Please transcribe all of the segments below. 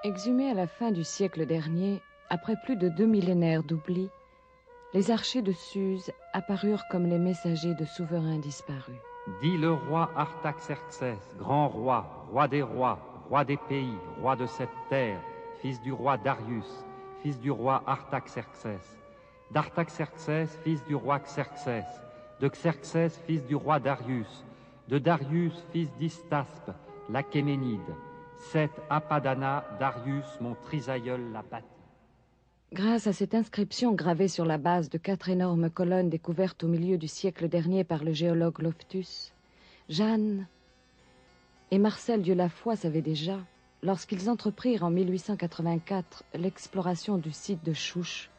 Exhumés à la fin du siècle dernier, après plus de 2 millénaires d'oubli, les archers de Suse apparurent comme les messagers de souverains disparus. Dit le roi Artaxerxès, grand roi, roi des pays, roi de cette terre, fils du roi Darius, fils du roi Artaxerxès, d'Artaxerxès, fils du roi Xerxès, de Xerxès, fils du roi Darius, de Darius, fils d'Istaspe, l'Achéménide, Seth Apadana, Darius, mon trisaïeul l'a bâti. Grâce à cette inscription gravée sur la base de 4 énormes colonnes découvertes au milieu du siècle dernier par le géologue Loftus, Jeanne et Marcel Dieulafoy savaient déjà, lorsqu'ils entreprirent en 1884 l'exploration du site de Chouch,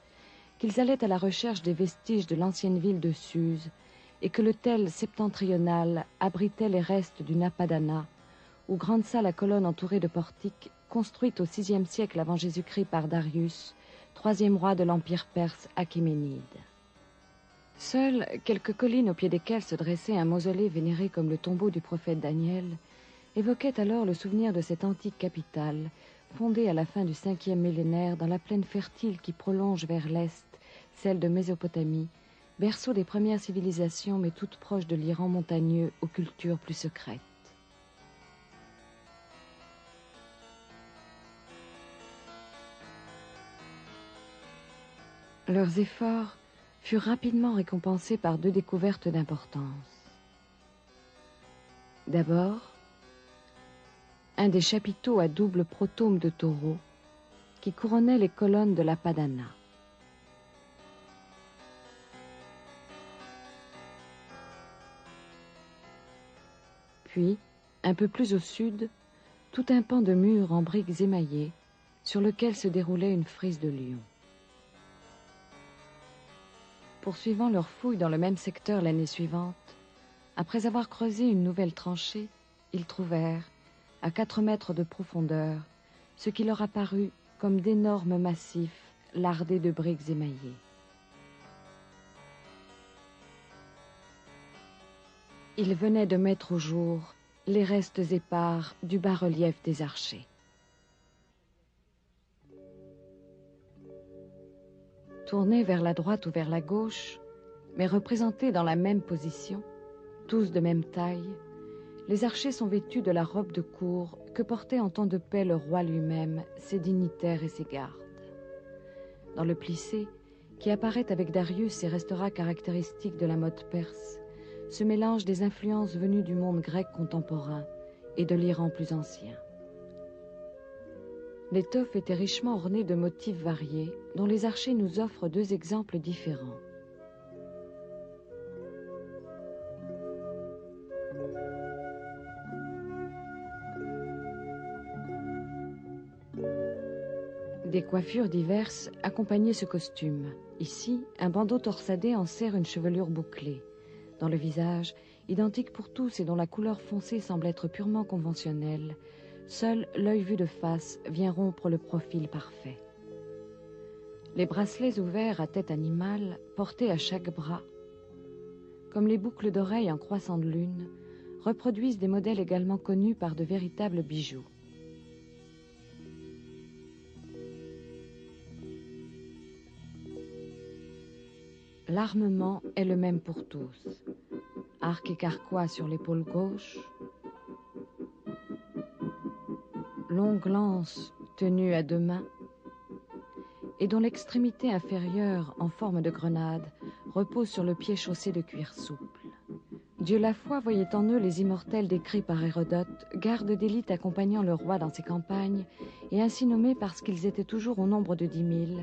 qu'ils allaient à la recherche des vestiges de l'ancienne ville de Suse et que l'hôtel septentrional abritait les restes d'une apadana, ou grande salle à colonnes entourée de portiques, construite au VIe siècle avant Jésus-Christ par Darius, 3e roi de l'Empire perse achéménide. Seules quelques collines au pied desquelles se dressait un mausolée vénéré comme le tombeau du prophète Daniel évoquaient alors le souvenir de cette antique capitale, fondée à la fin du 5e millénaire dans la plaine fertile qui prolonge vers l'est, celle de Mésopotamie, berceau des premières civilisations mais toute proche de l'Iran montagneux aux cultures plus secrètes. Leurs efforts furent rapidement récompensés par 2 découvertes d'importance. D'abord, un des chapiteaux à double protome de taureau qui couronnait les colonnes de la Padana. Puis, un peu plus au sud, tout un pan de mur en briques émaillées sur lequel se déroulait une frise de lion. Poursuivant leurs fouilles dans le même secteur l'année suivante, après avoir creusé une nouvelle tranchée, ils trouvèrent, à 4 mètres de profondeur, ce qui leur apparut comme d'énormes massifs lardés de briques émaillées. Ils venaient de mettre au jour les restes épars du bas-relief des archers. Tournés vers la droite ou vers la gauche, mais représentés dans la même position, tous de même taille, les archers sont vêtus de la robe de cour que portait en temps de paix le roi lui-même, ses dignitaires et ses gardes. Dans le plissé, qui apparaît avec Darius et restera caractéristique de la mode perse, se mélangent des influences venues du monde grec contemporain et de l'Iran plus ancien. L'étoffe était richement ornée de motifs variés, dont les archers nous offrent 2 exemples différents. Des coiffures diverses accompagnaient ce costume. Ici, un bandeau torsadé enserre une chevelure bouclée. Dans le visage, identique pour tous et dont la couleur foncée semble être purement conventionnelle, seul l'œil vu de face vient rompre le profil parfait. Les bracelets ouverts à tête animale, portés à chaque bras, comme les boucles d'oreilles en croissant de lune, reproduisent des modèles également connus par de véritables bijoux. L'armement est le même pour tous. Arc et carquois sur l'épaule gauche, longue lance tenue à 2 mains et dont l'extrémité inférieure en forme de grenade repose sur le pied chaussé de cuir souple. Dieulafoy voyait en eux les immortels décrits par Hérodote, gardes d'élite accompagnant le roi dans ses campagnes et ainsi nommés parce qu'ils étaient toujours au nombre de 10 000,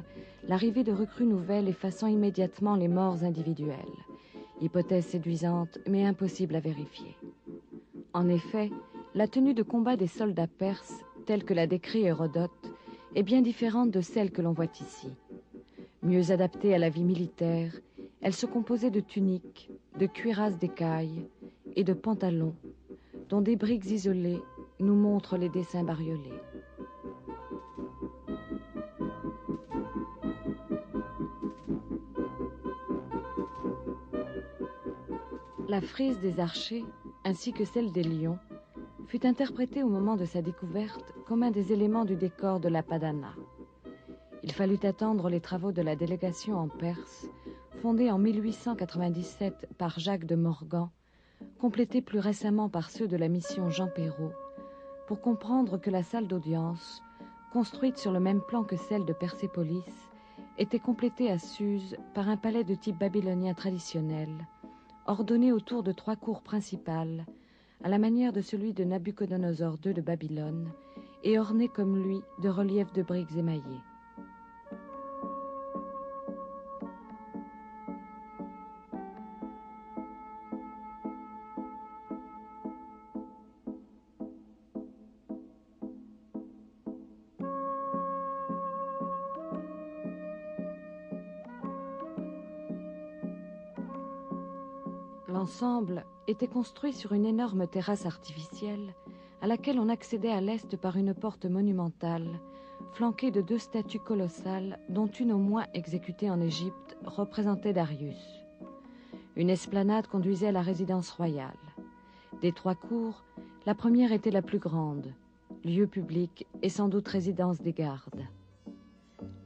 l'arrivée de recrues nouvelles effaçant immédiatement les morts individuelles. Hypothèse séduisante mais impossible à vérifier. En effet, la tenue de combat des soldats perses, telle que l'a décrit Hérodote, est bien différente de celle que l'on voit ici. Mieux adaptée à la vie militaire, elle se composait de tuniques, de cuirasses d'écailles et de pantalons, dont des briques isolées nous montrent les dessins bariolés. La frise des archers, ainsi que celle des lions, fut interprété au moment de sa découverte comme un des éléments du décor de la Padana. Il fallut attendre les travaux de la délégation en Perse, fondée en 1897 par Jacques de Morgan, complétés plus récemment par ceux de la mission Jean Perrot, pour comprendre que la salle d'audience, construite sur le même plan que celle de Persépolis, était complétée à Suse par un palais de type babylonien traditionnel, ordonné autour de 3 cours principales, à la manière de celui de Nabuchodonosor II de Babylone, et orné comme lui de reliefs de briques émaillées. L'ensemble était construit sur une énorme terrasse artificielle à laquelle on accédait à l'est par une porte monumentale, flanquée de 2 statues colossales, dont une au moins exécutée en Égypte représentait Darius. Une esplanade conduisait à la résidence royale. Des 3 cours, la première était la plus grande, lieu public et sans doute résidence des gardes.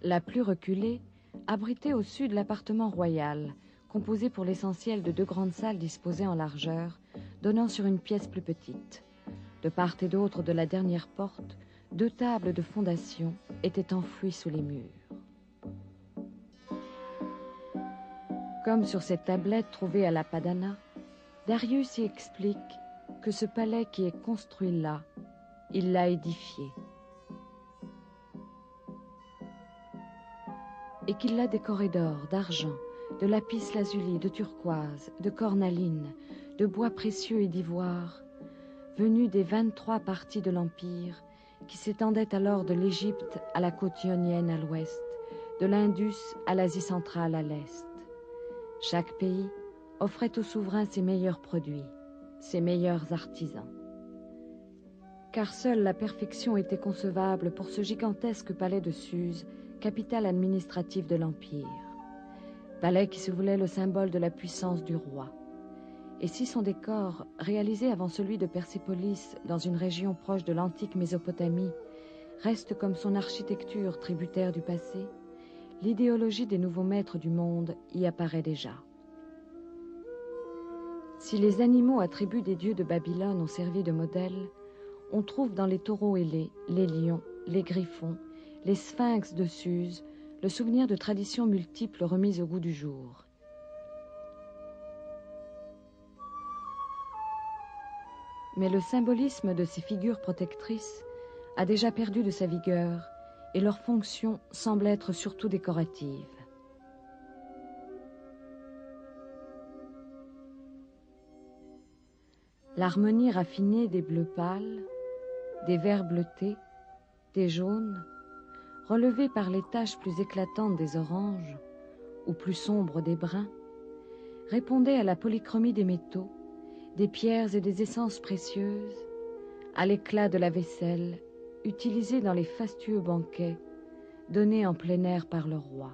La plus reculée abritait au sud l'appartement royal, composé pour l'essentiel de 2 grandes salles disposées en largeur, donnant sur une pièce plus petite. De part et d'autre de la dernière porte, 2 tables de fondation étaient enfouies sous les murs. Comme sur cette tablette trouvée à la Padana, Darius y explique que ce palais qui est construit là, il l'a édifié. Et qu'il l'a décoré d'or, d'argent, de lapis lazuli, de turquoise, de cornaline, de bois précieux et d'ivoire, venus des 23 parties de l'Empire, qui s'étendaient alors de l'Égypte à la côte ionienne à l'ouest, de l'Indus à l'Asie centrale à l'est. Chaque pays offrait au souverain ses meilleurs produits, ses meilleurs artisans. Car seule la perfection était concevable pour ce gigantesque palais de Suse, capitale administrative de l'Empire. Palais qui se voulait le symbole de la puissance du roi. Et si son décor, réalisé avant celui de Persépolis dans une région proche de l'antique Mésopotamie, reste comme son architecture tributaire du passé, l'idéologie des nouveaux maîtres du monde y apparaît déjà. Si les animaux attributs des dieux de Babylone ont servi de modèle, on trouve dans les taureaux ailés, les lions, les griffons, les sphinx de Suse, le souvenir de traditions multiples remises au goût du jour. Mais le symbolisme de ces figures protectrices a déjà perdu de sa vigueur et leur fonction semble être surtout décorative. L'harmonie raffinée des bleus pâles, des verts bleutés, des jaunes, relevée par les taches plus éclatantes des oranges ou plus sombres des bruns, répondait à la polychromie des métaux, des pierres et des essences précieuses, à l'éclat de la vaisselle utilisée dans les fastueux banquets donnés en plein air par le roi.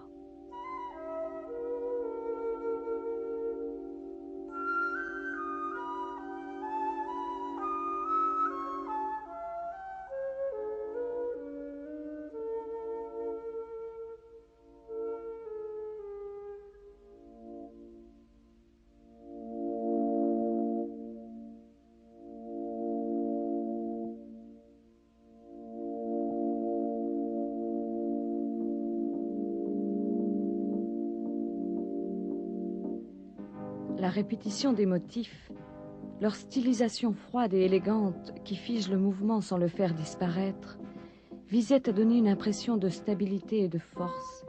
La répétition des motifs, leur stylisation froide et élégante qui fige le mouvement sans le faire disparaître, visait à donner une impression de stabilité et de force,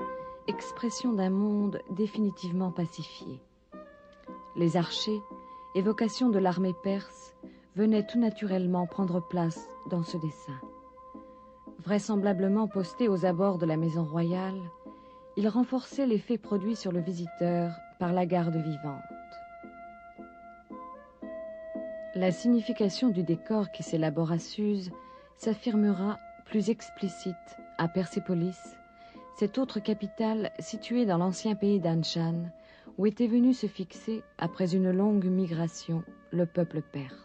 expression d'un monde définitivement pacifié. Les archers, évocation de l'armée perse, venaient tout naturellement prendre place dans ce dessin. Vraisemblablement postés aux abords de la maison royale, ils renforçaient l'effet produit sur le visiteur par la garde vivante. La signification du décor qui s'élabore à Suse s'affirmera plus explicite à Persépolis, cette autre capitale située dans l'ancien pays d'Anshan, où était venu se fixer, après une longue migration, le peuple perse.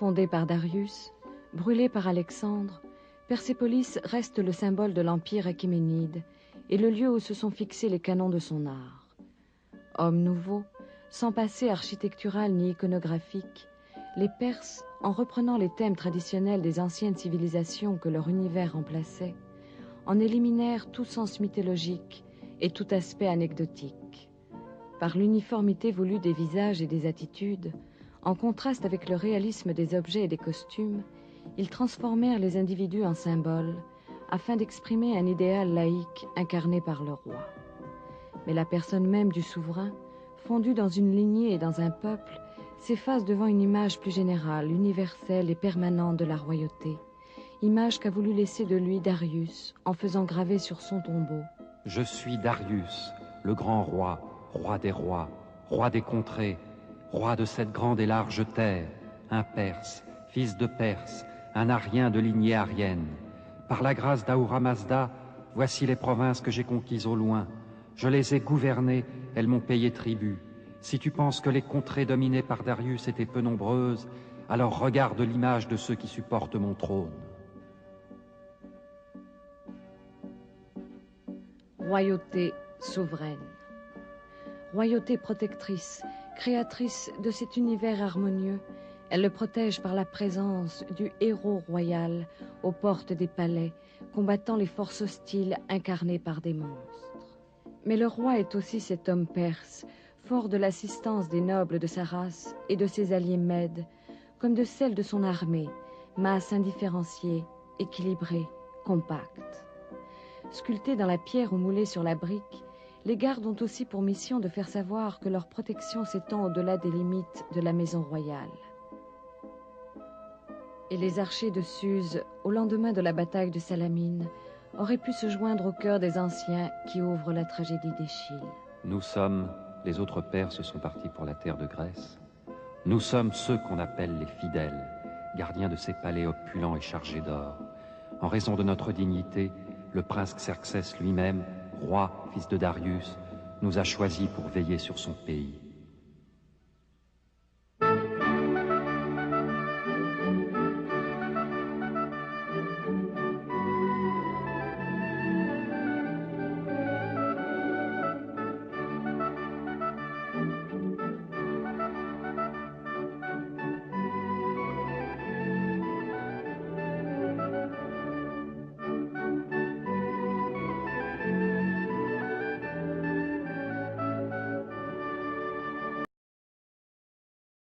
Fondée par Darius, brûlée par Alexandre, Persépolis reste le symbole de l'empire achéménide et le lieu où se sont fixés les canons de son art. Homme nouveau, sans passé architectural ni iconographique, les Perses, en reprenant les thèmes traditionnels des anciennes civilisations que leur univers remplaçait, en éliminèrent tout sens mythologique et tout aspect anecdotique. Par l'uniformité voulue des visages et des attitudes, en contraste avec le réalisme des objets et des costumes, ils transformèrent les individus en symboles afin d'exprimer un idéal laïque incarné par le roi. Mais la personne même du souverain, fondue dans une lignée et dans un peuple, s'efface devant une image plus générale, universelle et permanente de la royauté, image qu'a voulu laisser de lui Darius en faisant graver sur son tombeau. Je suis Darius, le grand roi, roi des rois, roi des contrées, roi de cette grande et large terre, un Perse, fils de Perse, un Arien de lignée arienne. Par la grâce d'Ahura Mazda, voici les provinces que j'ai conquises au loin. Je les ai gouvernées, elles m'ont payé tribut. Si tu penses que les contrées dominées par Darius étaient peu nombreuses, alors regarde l'image de ceux qui supportent mon trône. Royauté souveraine. Royauté protectrice, créatrice de cet univers harmonieux, elle le protège par la présence du héros royal aux portes des palais, combattant les forces hostiles incarnées par des monstres. Mais le roi est aussi cet homme perse, fort de l'assistance des nobles de sa race et de ses alliés mèdes, comme de celle de son armée, masse indifférenciée, équilibrée, compacte. Sculptés dans la pierre ou moulés sur la brique, les gardes ont aussi pour mission de faire savoir que leur protection s'étend au-delà des limites de la maison royale. Et les archers de Suse, au lendemain de la bataille de Salamine, auraient pu se joindre au cœur des anciens qui ouvrent la tragédie d'Échille. Nous sommes, les autres Perses sont partis pour la terre de Grèce. Nous sommes ceux qu'on appelle les fidèles, gardiens de ces palais opulents et chargés d'or. En raison de notre dignité, le prince Xerxès lui-même, roi, fils de Darius, nous a choisis pour veiller sur son pays.